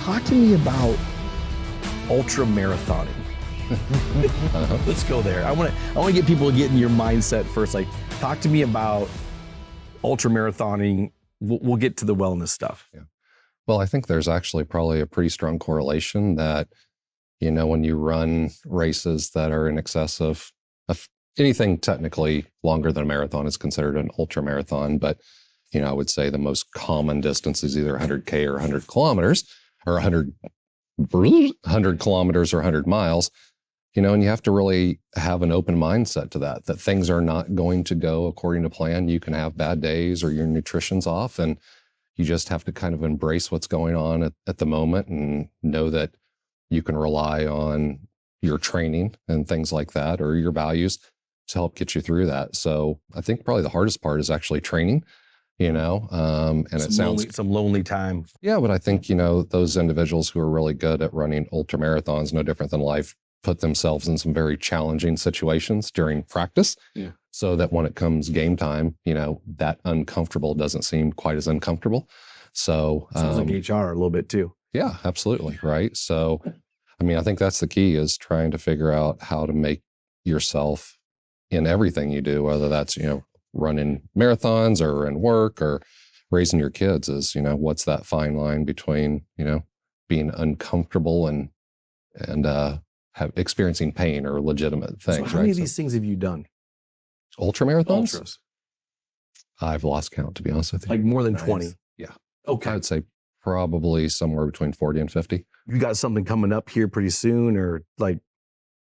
Talk to me about ultramarathoning. Let's go there. I want to get people to get in your mindset first. Like, talk to me about ultramarathoning. We'll get to the wellness stuff. Yeah. Well, I think there's actually probably a pretty strong correlation that, you know, when you run races that are in excess of anything technically longer than a marathon is considered an ultramarathon. But, you know, I would say the most common distance is either 100K or 100 kilometers or 100 kilometers or 100 miles. You know, and you have to really have an open mindset to that things are not going to go according to plan. You can have bad days or your nutrition's off, and you just have to kind of embrace what's going on at the moment and know that you can rely on your training and things like that, or your values to help get you through that. So I think probably the hardest part is actually training, you know, and it sounds some lonely time. Yeah, but I think, you know, those individuals who are really good at running ultramarathons, no different than life, put themselves in some very challenging situations during practice. Yeah. So that when it comes game time, you know, that uncomfortable doesn't seem quite as uncomfortable. So sounds like HR a little bit too. Yeah, absolutely. Right. So, I mean, I think that's the key, is trying to figure out how to make yourself in everything you do, whether that's, you know, running marathons or in work or raising your kids, is, you know, what's that fine line between, you know, being uncomfortable and experiencing pain or legitimate things. So how many of these things have you done? Ultramarathons? Ultras. I've lost count, to be honest with you. Like more than 20? Yeah. Okay. I'd say probably somewhere between 40 and 50. You got something coming up here pretty soon, or like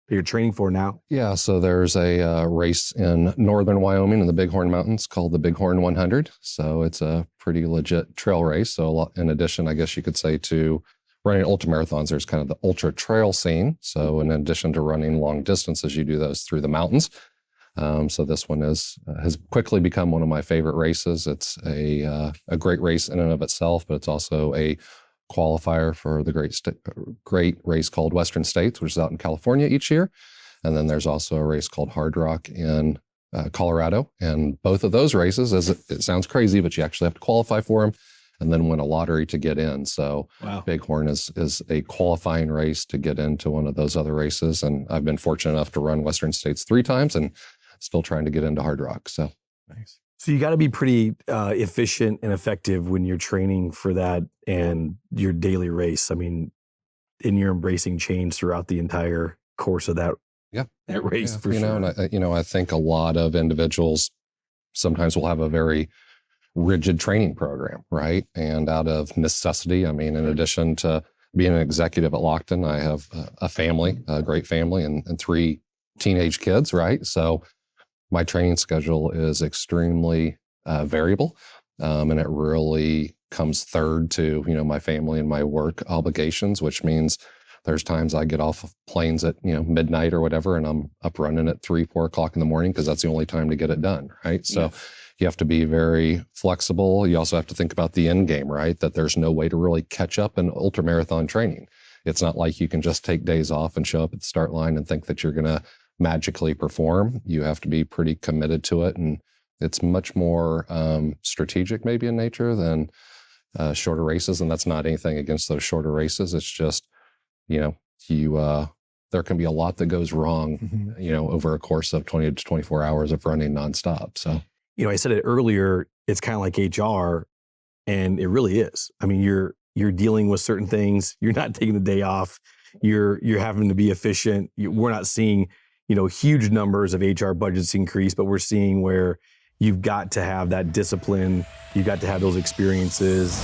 you're training for now? Yeah, so there's a race in northern Wyoming in the Bighorn Mountains called the Bighorn 100. So it's a pretty legit trail race. So in addition, I guess you could say, to running ultramarathons, there's kind of the ultra trail scene. So in addition to running long distances, you do those through the mountains. So this one has quickly become one of my favorite races. It's a great race in and of itself, but it's also a qualifier for the great race called Western States, which is out in California each year. And then there's also a race called Hard Rock in Colorado. And both of those races, it sounds crazy, but you actually have to qualify for them and then win a lottery to get in. So wow. Bighorn is a qualifying race to get into one of those other races. And I've been fortunate enough to run Western States 3 times and still trying to get into Hard Rock. So nice. So you got to be pretty efficient and effective when you're training for that and your daily race. I mean, and you're embracing change throughout the entire course of that race. For sure. And I think a lot of individuals sometimes will have a very rigid training program, right? And out of necessity, I mean, in addition to being an executive at Lockton, I have a family, a great family, and 3 teenage kids, right? So my training schedule is extremely variable, and it really comes third to, you know, my family and my work obligations, which means there's times I get off of planes at, you know, midnight or whatever, and I'm up running at 3, 4 o'clock in the morning because that's the only time to get it done, right? So you have to be very flexible. You also have to think about the end game, right? That there's no way to really catch up in ultramarathon training. It's not like you can just take days off and show up at the start line and think that you're going to magically perform. You have to be pretty committed to it, and it's much more strategic maybe in nature than shorter races. And that's not anything against those shorter races. It's just, you know, there can be a lot that goes wrong, you know, over a course of 20 to 24 hours of running nonstop. So, you know, I said it earlier, it's kind of like HR, and it really is. I mean, you're dealing with certain things. You're not taking the day off. You're having to be efficient. We're not seeing, you know, huge numbers of HR budgets increase, but we're seeing where you've got to have that discipline. You've got to have those experiences.